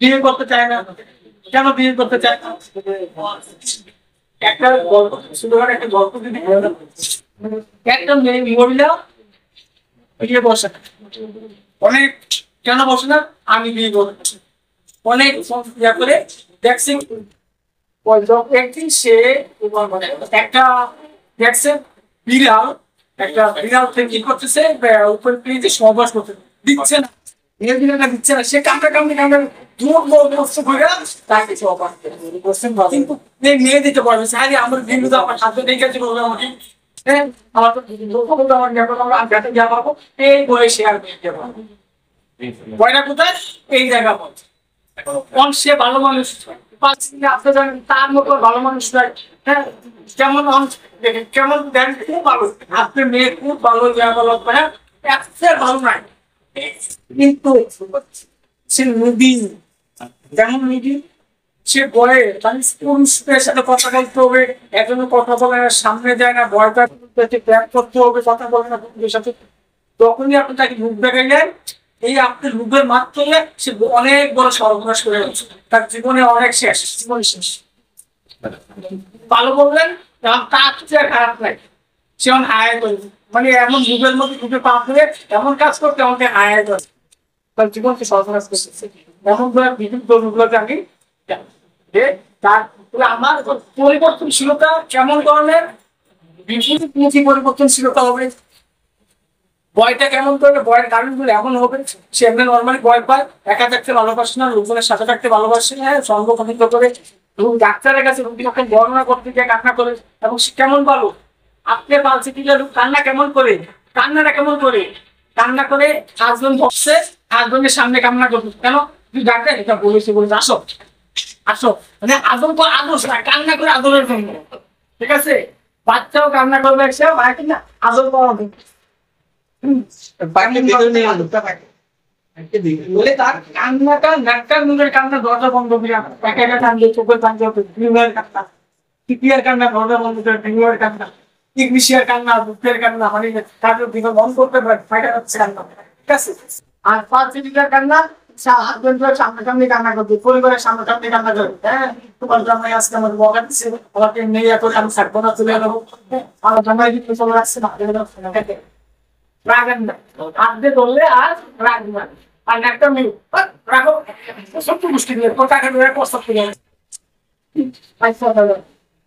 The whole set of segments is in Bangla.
বিয়ে করতে চায় না। কেন বিয়ে করতে চায় না? একটা গল্প, সুন্দর একটা গল্প যদি একটা মেয়ে মহিলা বিয়ে বসে না। অনেক কেন বসে না? আমি বিয়ে করবো অনেক ইয়া করে দেখছি। একদিন সে একটা দেখছে বিড়াল, একটা বিড়াল থেকে কি করতেছে, উপরে প্লেটে সহবাস করতে দিচ্ছে না, মেয়ে বিড়ালটা দিচ্ছে না, সে কামড়ে কামড়ে কামড়ে দূর কষ্ট করে তাকে সহবাস করছেন। কিন্তু মেয়ে দিতে পারবে সারি আমার বিন্দু আমার সাথে দেখেছি বলবে আমাকে, হ্যাঁ আমার তো আমার আমি যাতে যা পাবো এই বয়সে আর মেয়ে পাবো। বয়টা কোথায়? এই জায়গা বলছে সে ভালো মানুষ আপনি জানেন তার মতো ভালো মানুষ নয়। হ্যাঁ কেমন কেমন দেন খুব ভালো, আপনার মেয়ে খুব ভালো ভালো ভালো নাই, কিন্তু সে নদী যেমন নদী সে বয়ে মানে পুরুষদের সাথে কথা বলতে হবে, একজনে কথা বলে না, সামনে যায় না, ভয়টা ব্যাগ করতে হবে, কথা বলে না পুরুষের সাথে। তখনই আপনি তাকে মুখ দেখাইলেন, এই আপনার রূপের মাধ্যমে সে অনেক বড় সর্বনাশ করে গেছে, তার জীবনে অনেক শেষ, জীবন শেষ। ভালো বললেন তার চেয়ে খারাপ নাই, সে অনেক আয় করে, মানে এমন যুগের মধ্যে ঢুকে পা করে এমন কাজ করতে আমাকে আয় করে তার জীবনকে সর্বনাশ করতেছে। এমন বিভিন্ন রূপগুলোকে আমি যে তার আমার পরিবর্তনশীলতা কেমন ধরনের, বিভিন্ন পরিবর্তনশীলতা হবে। বয়টা কেমন করবে, বয়ের কারণগুলো এমন হবে সে এমনি নর্মালি বয় পায়, একা থাকতে ভালোবাসে না, লোকজনের সাথে থাকতে ভালোবাসে, হ্যাঁ সঙ্গ পছন্দ করে, এবং ডাক্তারের কাছে রোগী যখন বর্ণনা করতে গিয়ে কান্না করে, এবং সে কেমন ভালো আপনি পালছে কি কান্না কেমন করে, কান্নাটা কেমন করে কান্না করে, হাজবেন্ড বসছে হাজবেন্ডের সামনে কান্না করবে কেন, তুই ডাক্তার এটা বলেছে বলেছে আসো আসো, মানে আদর তো আদর না, কান্না করে আদরের জন্য, ঠিক আছে। বাচ্চাও কান্না করবে সেও কিনা আদর করা বলে তার কান্নাটা নাকটার মুখের কান্না দরজা বন্ধ করে প্যাকেটে কান্দে, চোখের কান্না, তৃতীয়ার কান্না দরজা বন্ধ করে, ডেঙ্গুয়ার কান্না, ইংলিশের কান্না, দুঃখের কান্না, মানে তাদের দিকে বন্ধ করতে পারে ফাইটা যাচ্ছে কান্না, ঠিক আছে। আর পাঁচ লিটার কান্না সামনাসামনি কান্না করবে, পরিবারের সামনাসামনি কান্না করবে, হ্যাঁ তোমার জামাই আজকে আমার বকা দিচ্ছে, আমাকে মেয়ে এত আমি থাকবো না, চলে যাবো, আমার জামাই কিন্তু চলে আসছে না, রাখেন না হাতে ধরলে আর রাখবেন, আর একটা মেয়ে রাখো সব মুশকিল নেই, টাকা ধরে প্রস্তাব করে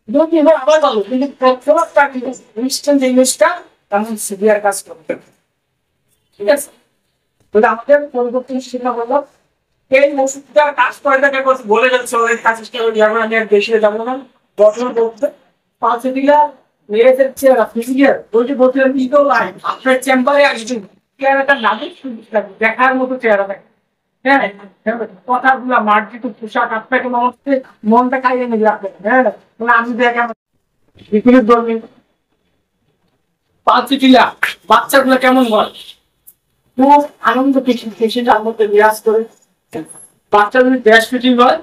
যদি এবার আবার ভালো, কিন্তু জিনিসটা তেমন সিভিয়ার কাজ করবে, ঠিক আছে। আমাদের পরিবর্তনশীল হলো এই ওষুধটা কাজ করে থাকে বলে যাচ্ছে আমি আর বেশি যাবো না, গঠন করতে পাঁচ দিলা মেয়েদের চেহারা ফিজিক্যাল বলতে বলছিলাম ইগো লাইন আপনার চেম্বারে আসবেন, চেহারাটা নাবিক দেখার মতো চেহারা থাকে, হ্যাঁ কথাগুলা মার্জিত পোশাক আপনাকে মানুষকে মনটা খাইয়ে নিয়ে রাখবেন, হ্যাঁ আমি দেখে বিপরীত ধর্মী পাঁচ দিলা বাচ্চাগুলো কেমন হয় খুব আনন্দ পেশেন্টের মধ্যে বিরাজ করে, বাচ্চা যদি ব্যাস ফিটিং হয়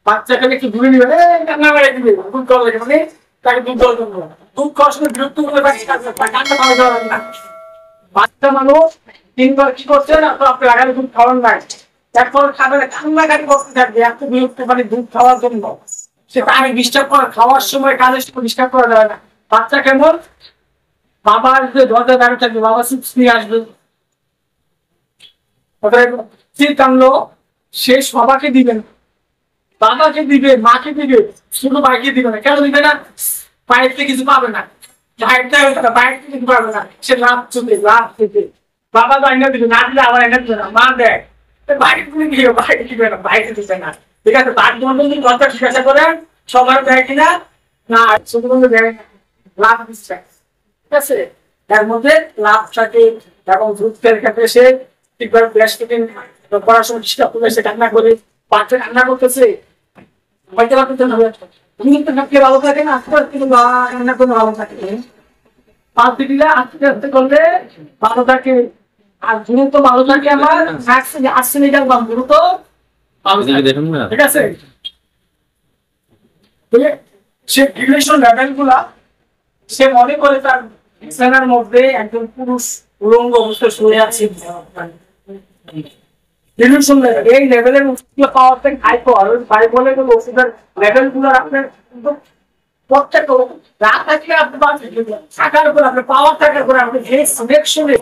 বাচ্চাকে একটু ঘুরে নিবে, কান্না করে দিবে, দুধ কল লাগে মানে তাকে দুধ দল করবো, দুধ খাওয়ার সময় বিরক্ত করে কান্না খাওয়া যাবে না। বাচ্চা মানুষ তিনবার কি করছে না তো আপনি আগামী দুধ খাওয়ান নাই, তারপর খাবার কান্নাকাটি করতে থাকবে এত বিরক্ত মানে দুধ খাওয়ার জন্য, সে আমি ডিস্টার্ব করে খাওয়ার সময় কাজের সময় ডিস্টার্ব করা যাবে না। বাচ্চা কেমন বাবা আসবে দরজা দাঁড়িয়ে থাকবে, বাবা চিপস নিয়ে আসবে, কানলো সে সবাকে দিবে না, বাবাকে দিবে, মাকে দিবে, শুধু ভাইকে দিবে না, কেন দিবে না, বাইরে কিছু পাবে না, বাইরে কিছু পাবে না, সে লাভ চলবে লাভ দিবে, বাবা তো আইনা দিবে না, দিলে আবার আইনা দিবে না, মা দেয় বাইরে তুমি দিবে, বাইরে দিবে না, বাইরে দিবে না, ঠিক আছে। তার জন্য যদি কথা জিজ্ঞাসা করেন সবার দেয় কিনা না, শুধু দেয় না, লাভ দিচ্ছে, ঠিক আছে। এর মধ্যে লাভ থাকে এবং দুধের ক্ষেত্রে সে ঠিকভাবে ব্রেস্টফিডিং করার সময় ডিস্টার্ব করে, সে কান্না করে, বাচ্চা কান্না করতেছে হয়তো তুমি কিন্তু ভালো থাকে না, আস্তে আস্তে কিন্তু কান্না করে ভালো থাকে, পাঁচ দিদিরা আস্তে আস্তে করলে ভালো থাকে, আর দ্রুত ভালো থাকে আমার আসছে লিটার দাম দ্রুত, ঠিক আছে। সে রিলেশন লেভেল গুলা সে মনে করে তার বিছানার মধ্যে একজন পুরুষ উলঙ্গ অবস্থায় শুয়ে আছে, ডিলিউশন লেভেল, এই লেভেলের ওষুধগুলো পাওয়ার থেকে হাই পাওয়ার, ওই হাই বলে ওষুধের লেভেলগুলো আপনার একদম প্রত্যেকটা রাত থাকলে আপনি পাচ্ছেন, থাকার পর আপনার পাওয়ার থাকার পর আপনি যে সিলেকশনে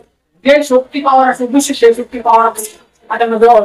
যে শক্তি পাওয়ার আছে, বিশ্বে সেই শক্তি পাওয়ার আছে দেওয়া